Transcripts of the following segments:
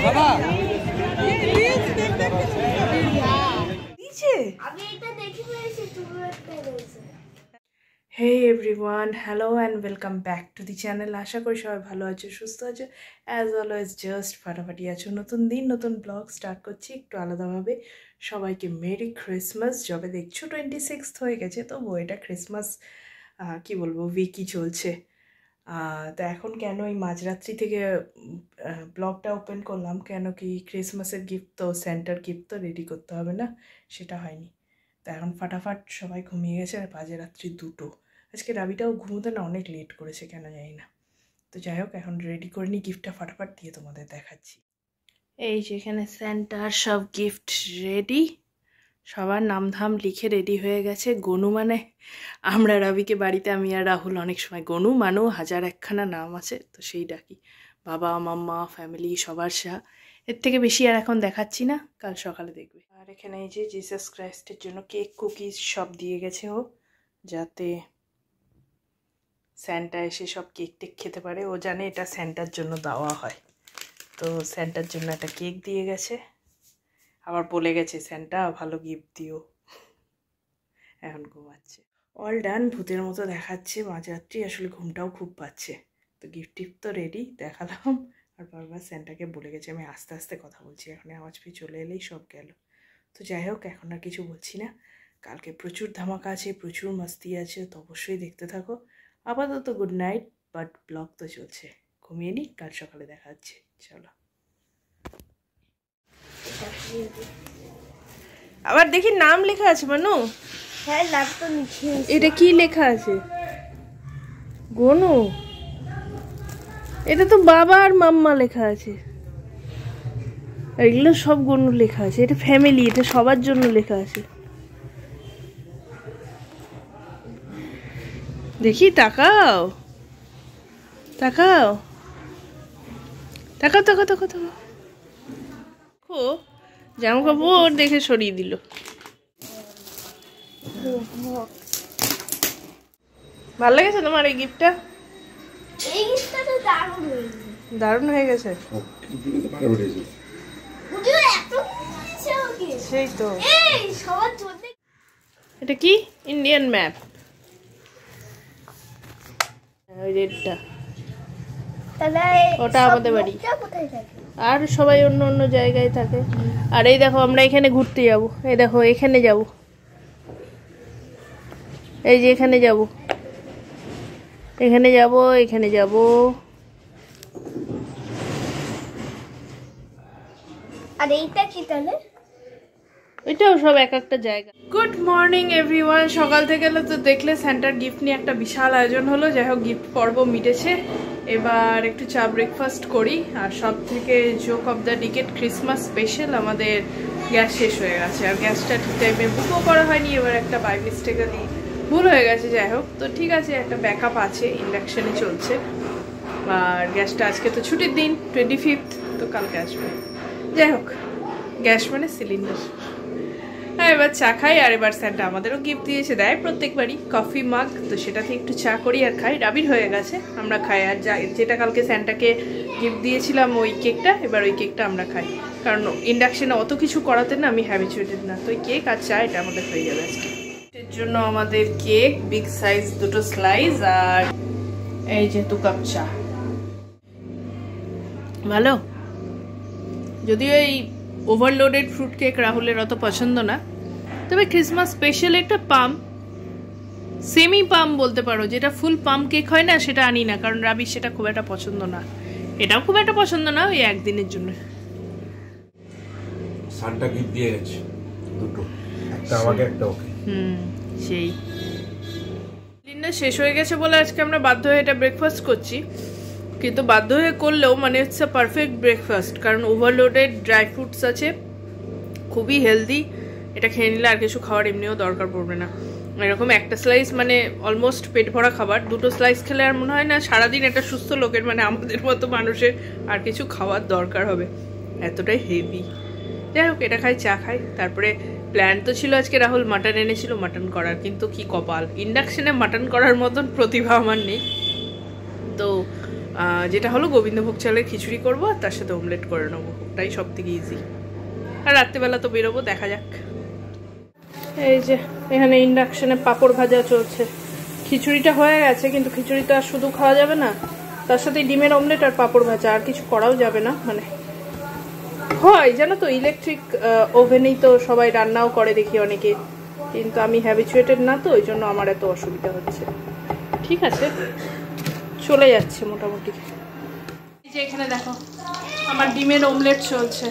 Hey everyone, hello and welcome back to the channel. আশা করি সবাই ভালো আছো, সুস্থ আছো, অ্যাজ অলওয়েজ জাস্ট ফাটাফাটি আছো। নতুন দিন নতুন ব্লগ স্টার্ট করছি একটু আলাদাভাবে। সবাইকে মেরি ক্রিসমাস। যবে দেখছো 26th হয়ে গেছে, তবু এটা ক্রিসমাস কি বলবো উইকই চলছে। তো এখন কেন এই মাঝরাত্রি থেকে ব্লগটা ওপেন করলাম, কেন কি ক্রিসমাসের গিফট তো সেন্টার গিফট তো রেডি করতে হবে না, সেটা হয়নি। তো এখন ফাটাফাট সবাই ঘুমিয়ে গেছে আর বাজে রাত্রি 2টো। আজকে রাবিটাও ঘুমোতে না অনেক লেট করেছে, কেন জানি না। তো যাই হোক, এখন রেডি করে নিই, গিফটটা ফাটাফাট দিয়ে তোমাদের দেখাচ্ছি। এই যে এখানে সেন্টার সব গিফট রেডি, সবার নাম ধাম লিখে রেডি হয়ে গেছে। গনু মানে আমরা রাবিকে বাড়িতে আমি আর রাহুল অনেক সময় গনু মানু হাজার একখানা নাম আছে, তো সেই ডাকি। বাবা মাম্মা ফ্যামিলি সবার এর থেকে বেশি আর এখন দেখাচ্ছি না, কাল সকালে দেখবে। আর এখানে এই যে জিসাস ক্রাইস্টের জন্য কেক কুকিজ সব দিয়ে গেছে ও, যাতে স্যান্টা এসে সব কেক টেক খেতে পারে। ও জানে এটা স্যান্টার জন্য দেওয়া হয়, তো স্যান্টার জন্য একটা কেক দিয়ে গেছে। আবার বলে গেছে স্যান্টা ভালো গিফট দিও। এখন ঘুমাচ্ছে। অল ডান, ভূতের মতো দেখাচ্ছে মাঝরাত্রি, আসলে ঘুমটাও খুব পাচ্ছে। তো গিফট টিফট তো রেডি দেখালাম, আর বারবার স্যান্টাকে বলে গেছে আমি আস্তে আস্তে কথা বলছি, এখন আওয়াজ পেয়ে চলে এলেই সব গেল। তো যাই হোক, এখন আর কিছু বলছি না। কালকে প্রচুর ধামাকা আছে, প্রচুর মাস্তি আছে, তো অবশ্যই দেখতে থাকো। আপাতত গুড নাইট, বাট ব্লগ তো চলছে। ঘুমিয়ে নিই, কাল সকালে দেখা হচ্ছে। চলো। আবার দেখি নাম লেখা আছে মানু। হ্যাঁ, নাম তো লিখে। এটা কি লেখা আছে? গনু? এটা তো বাবা আর মাম্মা লেখা আছে। এগুলো সব গনু লেখা আছে। এটা ফ্যামিলি, এটা সবার জন্য লেখা আছে। দেখি, তাকাও তাকাও তাকাও তাকাও তাকাও তাকাও। জামা কাপড় দেখে সরিয়ে দিল। ভালো লেগেছে তোমার এই গিফটটা? এই গিফটটা তো দারুণ হয়েছে। দারুণ হয়ে গেছে। সেই তো। এটা কি? Indian map. ওই রেডটা, ওটা আমাদের বাড়ি। আর সবাই অন্য অন্য জায়গায় থাকে। আর এই দেখো, আমরা এখানে ঘুরতে যাব। এই দেখো, এখানে যাব, এই যে এখানে যাব, এখানে যাব, এখানে যাব। আর এইটা কি তাহলে? এটাও সব এক একটা জায়গা। Good morning everyone. সকাল থেকে তো দেখলে সেন্টার গিফট নিয়ে একটা বিশাল আয়োজন হলো। যাই হোক, গিফট পর্ব মিটেছে। এবার একটু চা ব্রেকফাস্ট করি। আর সব থেকে joke of the decade, Christmas special আমাদের গ্যাস শেষ হয়ে গেছে, আর গ্যাসটা ঠিক টাইমে বুকও করা হয়নি। এবার একটা বাই মিস্টেকালি ভুল হয়ে গেছে। যাই হোক, তো ঠিক আছে, একটা ব্যাকআপ আছে, ইন্ডাকশানে চলছে। আর গ্যাসটা আজকে তো ছুটির দিন, 25th, তো কালকে আসবে। যাই হোক, গ্যাস মানে সিলিন্ডার। হ্যাঁ, এবার চা খাই। আর এবার স্যান্টা আমাদেরও গিফট দিয়েছে, দেয় প্রত্যেকবারই কফি মাগ, তো সেটাতে একটু চা করি আর খাই। রাবির হয়ে গেছে, আমরা খাই। আর যেটা কালকে স্যান্টাকে গিফট দিয়েছিলাম ওই কেকটা, এবার ওই কেকটা আমরা খাই, কারণ ইন্ডাকশনে অত কিছু করাতে না আমি হ্যাবিচুয়েটেড না। তো ওই কেক আর চা এটা আমাদের হয়ে যাবে আজকে। এর জন্য আমাদের কেক বিগ সাইজ 2টো স্লাইস, আর এই যে 2 কাপ চা। ভালো, যদিও এই ওভারলোডেড ফ্রুট কেক রাহুলের অত পছন্দ না, তবে ক্রিসমাস স্পেশাল একটা পাম, সেমি পাম বলতে পারো, যেটা ফুল পাম কেক হয় না, সেটা আনি না, কারণ রাবি সেটা খুব একটা পছন্দ না। এটাও খুব একটা পছন্দ না, ওই একদিনের জন্য। সান্টা গিফট দিয়ে গেছে দুটো, একটা আমাকে একটা ওকে। সেই ডিনার শেষ হয়ে গেছে বলে আজকে আমরা বাধ্য হয়ে এটা ব্রেকফাস্ট করছি। কিন্তু বাধ্য হয়ে করলেও মানে ইটস আ পারফেক্ট ব্রেকফাস্ট, কারণ ওভারলোডেড ড্রাই ফ্রুটস আছে, খুবই হেলদি। এটা খেয়ে নিলে আর কিছু খাওয়ার এমনিও দরকার পড়বে না। এরকম একটা স্লাইস মানে অলমোস্ট পেট ভরা খাবার। 2টো স্লাইস খেলে আর মনে হয় না সারাদিন একটা সুস্থ লোকের, মানে আমাদের মতো মানুষের আর কিছু খাওয়ার দরকার হবে, এতটাই হেভি। যাই হোক, এটা খাই, চা খাই। তারপরে প্ল্যান তো ছিল আজকে রাহুল মাটন এনেছিল মাটন করার, কিন্তু কি কপাল, ইন্ডাকশনে মাটন করার মতন প্রতিভা আমার নেই। তো যেটা হলো গোবিন্দভোগ চালের খিচুড়ি করবো আর তার সাথে অমলেট করে নেবো, ওটাই সব থেকে ইজি। আর রাত্রেবেলা তো বেরোবো, দেখা যাক। এই যে এখানে ইন্ডাকশনে পাঁপড় ভাজা চলছে। খিচুড়িটা হয়ে গেছে, কিন্তু খিচুড়ি তো আর শুধু খাওয়া যাবে না, তার সাথে ডিমের অমলেট আর পাঁপড় ভাজা, আর কিছু করাও যাবে না। মানে হয় জানো তো, ইলেকট্রিক ওভেনেই তো সবাই রান্নাও করে দেখি অনেকে, কিন্তু আমি হ্যাবিচুয়েটেড না, তো ওই জন্য আমার এত অসুবিধা হচ্ছে। ঠিক আছে, চলে যাচ্ছে মোটামুটি। এই যে এখানে দেখো আমার ডিমের অমলেট চলছে।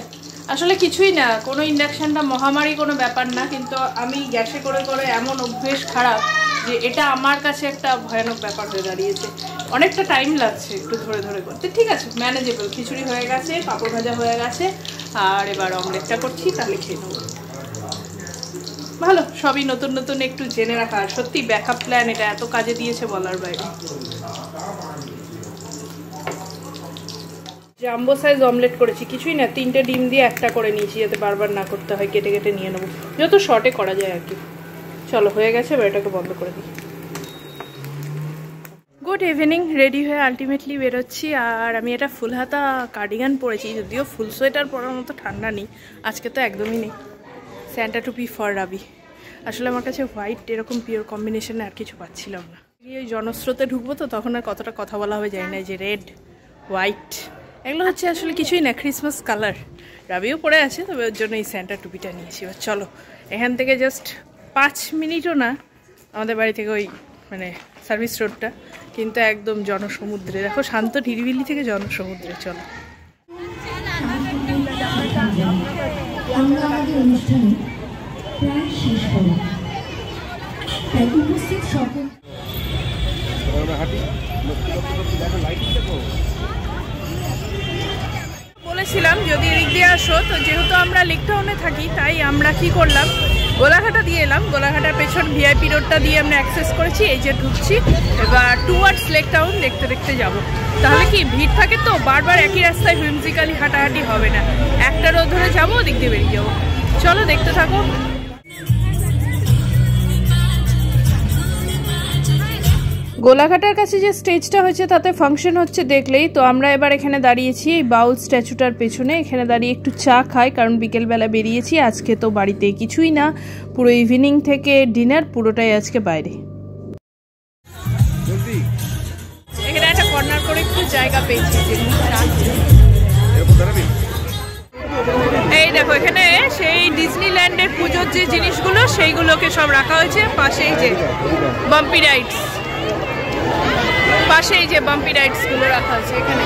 আসলে কিছুই না, কোনো ইন্ডাকশানটা মহামারী কোনো ব্যাপার না, কিন্তু আমি গ্যাসে করে করে এমন অভ্যেস খারাপ যে এটা আমার কাছে একটা ভয়ানক ব্যাপার হয়ে দাঁড়িয়েছে। অনেকটা টাইম লাগছে একটু ধরে ধরে করতে। ঠিক আছে, ম্যানেজেবল। খিচুড়ি হয়ে গেছে, পাঁপড় ভাজা হয়ে গেছে, আর এবার অমলেটটা করছি, তাহলে খেয়ে নেবো। ভালো, সবই নতুন নতুন একটু জেনে রাখা। আর সত্যি ব্যাকআপ প্ল্যান এটা এত কাজে দিয়েছে বলার বাইরে। জাম্বো সাইজ অমলেট করেছি, কিছুই না, 3টে ডিম দিয়ে একটা করে নিয়েছি, যাতে বারবার না করতে হয়, কেটে কেটে নিয়ে নেবো, যত শর্টে করা যায় আর কি। চলো, হয়ে গেছে, এবার এটাকে বন্ধ করে দিই। গুড ইভিনিং, রেডি হয়ে আলটিমেটলি বেরোচ্ছি। আর আমি এটা ফুল হাতা কার্ডিগান পরেছি, যদিও ফুল সোয়েটার পরার মতো ঠান্ডা নেই আজকে, তো একদমই নেই। স্যান্টা টুপি ফর রাবি। আসলে আমার কাছে হোয়াইট এরকম পিওর কম্বিনেশনে আর কিছু পাচ্ছিলাম না। ওই জনস্রোতে ঢুকবো তো, তখন আর কতটা কথা বলা হয়ে যায় না, যে রেড হোয়াইট এগুলো হচ্ছে আসলে কিছুই না, ক্রিসমাস কালার। রাবিও পরে আছে, তবে ওর জন্য এই স্যান্টা টুপিটা নিয়েছি। এবার চলো, এখান থেকে জাস্ট 5 মিনিটও না আমাদের বাড়ি থেকে, ওই মানে সার্ভিস রোডটা, কিন্তু একদম জনসমুদ্রে। দেখো, শান্ত নিরিবিলি থেকে জনসমুদ্রে। চলো, আমরা আমাদের অনুষ্ঠানে প্রায় শেষ করব, তাই উপস্থিত সকল বলেছিলাম যদি এদিক দিয়ে আসো, তো যেহেতু আমরা লেক টাউনে থাকি, তাই আমরা কি করলাম, গোলাঘাটা দিয়ে এলাম। গোলাঘাটার পেছন ভিআইপি রোডটা দিয়ে আমরা অ্যাক্সেস করেছি, এই যে ঢুকছি। এবার টুয়ার্ডস লেক টাউন দেখতে দেখতে যাব। তাহলে কি ভিড় থাকে তো, বারবার একই রাস্তায় হুইমজিক্যালি হাঁটাহাঁটি হবে না, একটা রোড ধরে যাবো, ওদিক দিয়ে বেরিয়ে যাবো। চলো, দেখতে থাকো। গোলাঘাটার কাছে যে স্টেজটা হয়েছে তাতে ফাংশন হচ্ছে দেখলেই তো। আমরা এবার এখানে দাঁড়িয়েছি এই বাউল স্ট্যাচুটার পেছনে, এখানে দাঁড়িয়ে একটু চা খাই, কারণ বিকেলবেলা বেরিয়েছি। আজকে তো বাড়িতে কিছুই না, পুরো ইভিনিং থেকে ডিনার পুরোটাই আজকে বাইরে। এখানে একটা কর্নার করে একটু জায়গা পেয়েছি। এই দেখো, এখানে সেই ডিজনিল্যান্ডের পুজোর যে জিনিসগুলো, সেইগুলোকে সব রাখা হয়েছে। পাশেই যে বাম্পি রাইডস, পাশেই যে বাম্পি রাইডস গুলো রাখা আছে এখানে।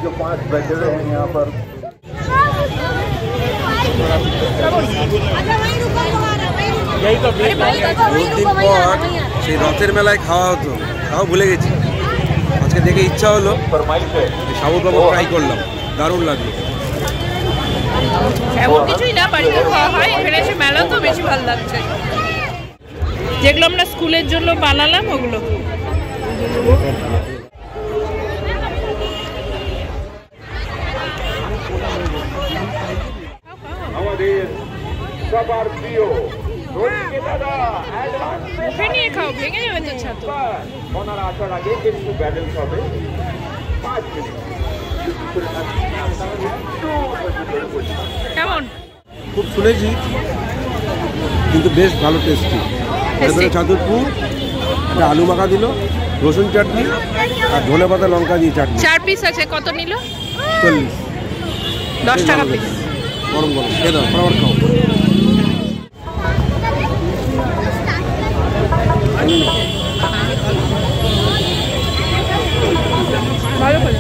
जो 5 बैठे हैं यहाँ पर এই তো দুদিন পর সেই রথের মেলায় খাওয়া হতো, তাও ভুলে গেছি। আজকে দেখে ইচ্ছা হলো, সাবুর বাবু ট্রাই করলাম, দারুণ লাগলো। এমন কিছুই না, বাড়িতে খাওয়া হয়, এখানে এসে মেলা তো বেশি ভালো লাগছে। যেগুলো আমরা স্কুলের জন্য বানালাম ওগুলো। আমাদের সবার প্রিয় মুখে নিয়ে খাও, ভেঙে যাবে তো ছাতু। ওনারা আসার আগে কিন্তু ব্যালেন্স হবে 5 মিনিট। কেমন? খুব শুনেছি, কিন্তু বেশ ভালো টেস্টি। ভেতরে চাদুর পুর, একটা আলু মাখা দিল, রসুন চাটনি আর ধনে পাতা লঙ্কা দিয়ে চাটনি। 4 পিস আছে, কত নিল? 40। 10 টাকা পিস। গরম গরম খেয়ে দাও, ফটাফট খাও। ভালো করে।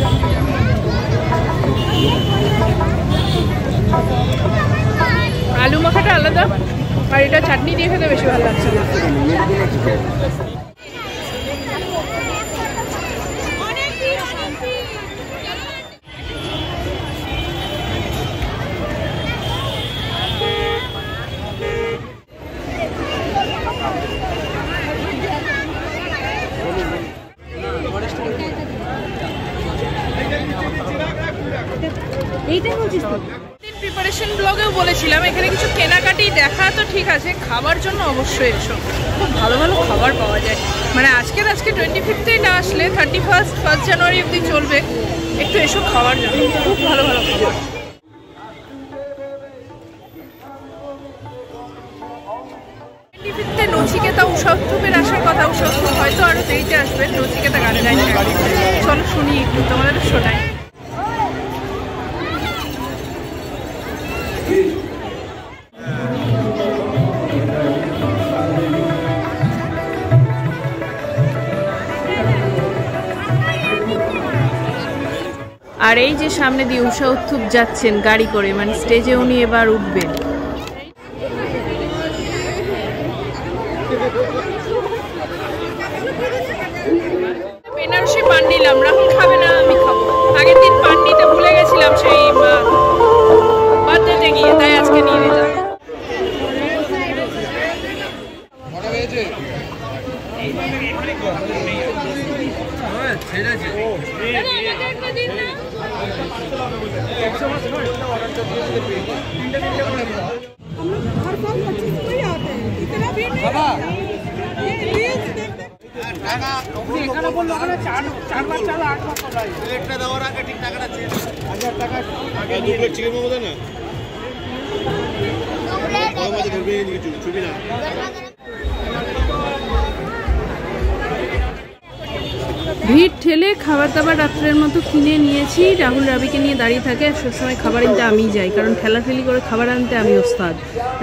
আলু মাখাটা আলাদা, আর এটা চাটনি দিয়ে খেতে বেশি ভালো লাগছে। চল। প্রিপারেশন ব্লগেও বলেছিলাম এখানে কিছু কেনাকাটি দেখা তো ঠিক আছে, খাবার জন্য অবশ্যই এসো, খুব ভালো ভালো খাবার পাওয়া যায়। মানে আজকে 25th না আসলে 1st জানুয়ারি অবধি চলবে, একটু এসো খাওয়ার জন্য, খুব ভালো ভালো খাবার। নচিকেতা উষা উৎসবের আসার কথা, উষা উৎসব হয়তো আরো দেরিতে আসবে, নচিকেতা গানে গাইছে, চলো শুনি একটু, তোমাদের শোনাই। আর এই যে সামনে দিয়ে উষা উৎসব যাচ্ছেন গাড়ি করে, মানে স্টেজে উনি এবার উঠবেন। বেনারসি পান নিলাম, রাহুল খাবে না, আমি খাবো। আগের দিন পান নিতে ভুলে গেছিলাম সেই বার্থডেতে গিয়ে, তাই আজকে নিয়ে নিলাম। ভিড় ঠেলে খাবার দাবার রাত্রের মতো কিনে নিয়েছি। রাহুল রাবিকে নিয়ে দাঁড়িয়ে থাকে, আর সবসময় খাবার আনতে আমিই যাই, কারণ ঠেলাঠেলি করে খাবার আনতে আমি ওস্তাদ।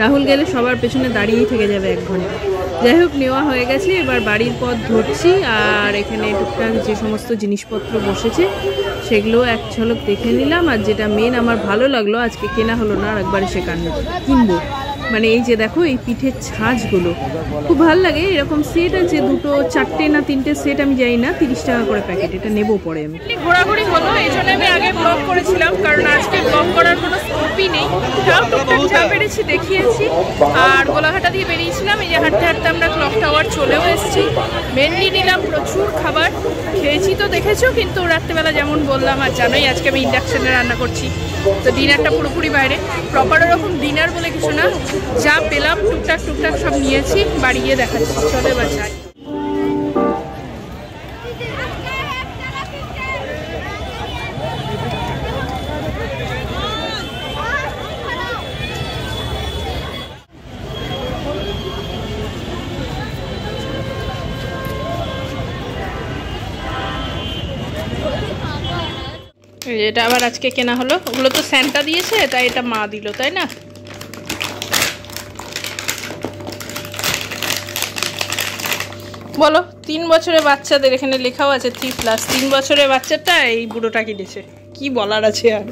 রাহুল গেলে সবার পেছনে দাঁড়িয়েই থেকে যাবে 1 ঘন্টা। যাই হোক, নেওয়া হয়ে গেছে, এবার বাড়ির পথ ধরছি। আর এখানে টুকটাক যে সমস্ত জিনিসপত্র বসেছে সেগুলো এক ঝলক দেখে নিলাম। আর যেটা মেন আমার ভালো লাগলো, আজকে কেনা হলো না, আর একবার সে কিনবো, মানে এই যে দেখো এই পিঠের ছাঁচগুলো খুব ভালো লাগে। এরকম সেট আছে 2, 4 না 3টে সেট, আমি জানি না, 30 টাকা করে প্যাকেট। এটা নেবো পরে। আমি ঘোরাঘুরি হলো, এই জন্য আমি আগে ব্লগ করেছিলাম, কারণ আজকে ব্লগ করার কোনো স্কোপই নেই। তাও টুকটাক যা পেরেছি দেখিয়েছি। আর গোলাঘাটা দিয়ে বেরিয়েছিলাম, এই যে হাঁটতে হাঁটতে আমরা ক্লক টাওয়ার চলেও এসেছি। মেনলি নিলাম প্রচুর খাবার, খেয়েছি তো দেখেছো, কিন্তু রাত্রেবেলা যেমন বললাম, আর জানোই আজকে আমি ইন্ডাকশনে রান্না করছি, তো ডিনারটা পুরোপুরি বাইরে। প্রপার ওরকম ডিনার বলে কিছু না, যা পেলাম টুকটাক টুকটাক সব নিয়েছি, বাড়ি গিয়ে দেখাচ্ছি। চলে এবার যাই। এটা আবার আজকে কেনা হলো, ওগুলো তো স্যান্টা দিয়েছে, তাই এটা মা দিল, তাই না? বলো, 3 বছরের বাচ্চাদের এখানে লেখাও আছে 3+। 3 বছরের বাচ্চাটা এই বুড়োটা কিনেছে, কি বলার আছে আর।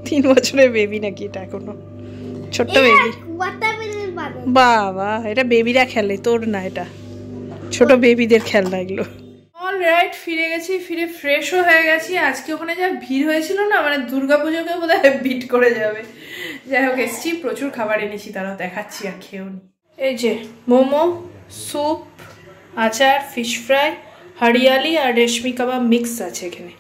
3 বছরের বেবি নাকি এটা, এখনো ছোট্ট বেবি। বাবা, এটা বেবিরা খেলে, তোর না, এটা ছোট বেবিদের খেলনা এগুলো। অলরাইট, ফিরে গেছি, ফিরে ফ্রেশও হয়ে গেছি। আজকে ওখানে যা ভিড় হয়েছিল না, মানে দুর্গাপুজোকে বোধহয় বিট করে যাবে। যাই হোক, এসছি, প্রচুর খাবার এনেছি, তারা দেখাচ্ছি আর খেয়েও নি। এই যে মোমো, স্যুপ, আচার, ফিশ ফ্রাই, হরিয়ালি আর রেশমি কাবাব মিক্স আছে এখানে।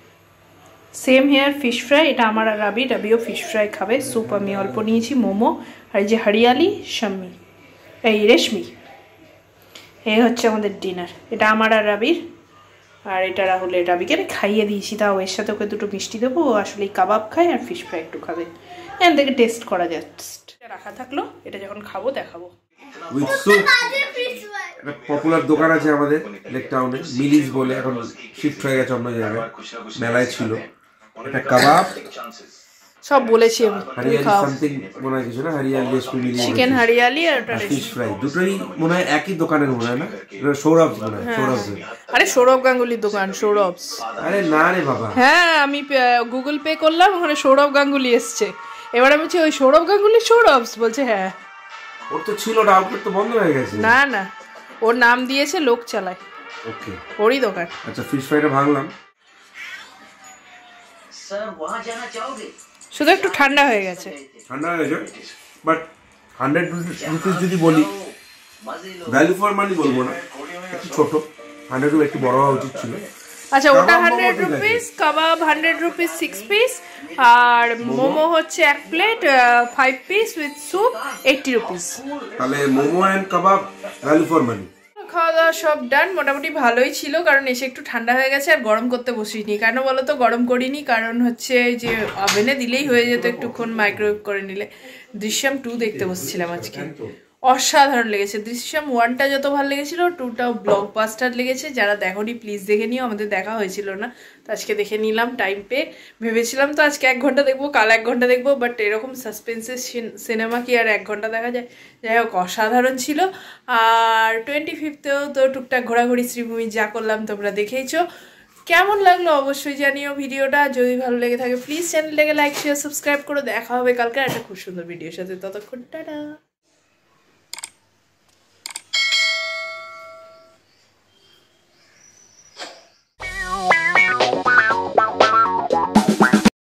সেম হেয়ার ফিশ ফ্রাই, এটা আমার আর রাবিও ফিশ ফ্রাই খাবে। স্যুপ আমি অল্প নিয়েছি, মোমো, আর এই যে হরিয়ালি, শাম্মি, এই রেশমি। এই হচ্ছে আমাদের ডিনার। এটা আমার আর রাবির, আর এটা রাহুলের। রাবিকে খাইয়ে দিয়েছি, তাও এর সাথে ওকে 2টো মিষ্টি দেবো। আসলে কাবাব খায় আর ফিশ ফ্রাই একটু খাবে, এখান থেকে টেস্ট করা জাস্ট। রাখা থাকলো, এটা যখন খাবো দেখাবো। With soup. একটা পপুলার দোকান আছে আমাদের লেক টাউনে, মিলিস বলে, এখন শিফট হয়ে গেছে অন্য জায়গায়, মেলায় ছিল। এটা কাবাব সব বলেছি আমি, হরিয়ালি সামথিং মনে হয় কিছু না, হরিয়ালি রেশমি মিলি, চিকেন হরিয়ালি আর ফিশ ফ্রাই, দুটোই মনে হয় একই দোকানের মনে হয় না? সৌরভ মনে হয়, সৌরভ। আরে সৌরভ গাঙ্গুলির দোকান, সৌরভস। আরে না রে বাবা, হ্যাঁ, আমি গুগল পে করলাম, ওখানে সৌরভ গাঙ্গুলি এসছে। এবার আমি বলছি ওই সৌরভ গাঙ্গুলি সৌরভস, বলছে হ্যাঁ। ওর তো ছিল না, আউটলেট তো বন্ধ হয়ে গেছে। না না, ওর নাম দিয়েছে, লোক চালায়, ওকে, ওরই দোকান। আচ্ছা, ফিশ ফ্রাইটা ভাঙলাম। শুধু একটু ঠান্ডা হয়ে গেছে। ঠান্ডা হয়ে গেছে, বাট 100 রুপিস যদি বলি, ভ্যালু ফর মানি বলবো না, একটু ছোট। 100 একটু বড় হওয়া উচিত ছিল, আচ্ছা ওটা কাবাব 100 মোমো ঠিক রুপিস, কাবাব 100 রুপিস 6 পিস, আর মোমো হচ্ছে 1 plate 5 piece with soup 80 rupees. তাহলে মোমো এন্ড কাবাব ভ্যালু ফর মানি। খাওয়া দাওয়া সব ডান, মোটামুটি ভালোই ছিল, কারণ এসে একটু ঠান্ডা হয়ে গেছে আর গরম করতে বসিনি। কেন বলো তো গরম করিনি, কারণ হচ্ছে যে ওভেনে দিলেই হয়ে যেত, একটুক্ষণ মাইক্রোওয়েভ করে নিলে। দৃশ্যম 2 দেখতে বসছিলাম আজকে, অসাধারণ লেগেছে। দৃশ্যম 1টা যত ভালো লেগেছিল 2টাও ব্লকবাস্টার লেগেছে। যারা দেখোনি প্লিজ দেখে নিও, আমাদের দেখা হয়েছিল না, তো আজকে দেখে নিলাম টাইম পেয়ে। ভেবেছিলাম তো আজকে 1 ঘন্টা দেখবো, কাল 1 ঘন্টা দেখবো, বাট এরকম সাসপেন্সের সিনেমা কি আর 1 ঘন্টা দেখা যায়। যাই হোক অসাধারণ ছিল। আর 25th-এও তো টুকটাক ঘোরাঘুরি শ্রীভূমি যা করলাম তোমরা দেখেইছো। কেমন লাগলো অবশ্যই জানিও ভিডিওটা। যদি ভালো লেগে থাকে প্লিজ চ্যানেলটাকে লাইক শেয়ার সাবস্ক্রাইব করো। দেখা হবে কালকে একটা খুব সুন্দর ভিডিওর সাথে, ততক্ষণ টাটা।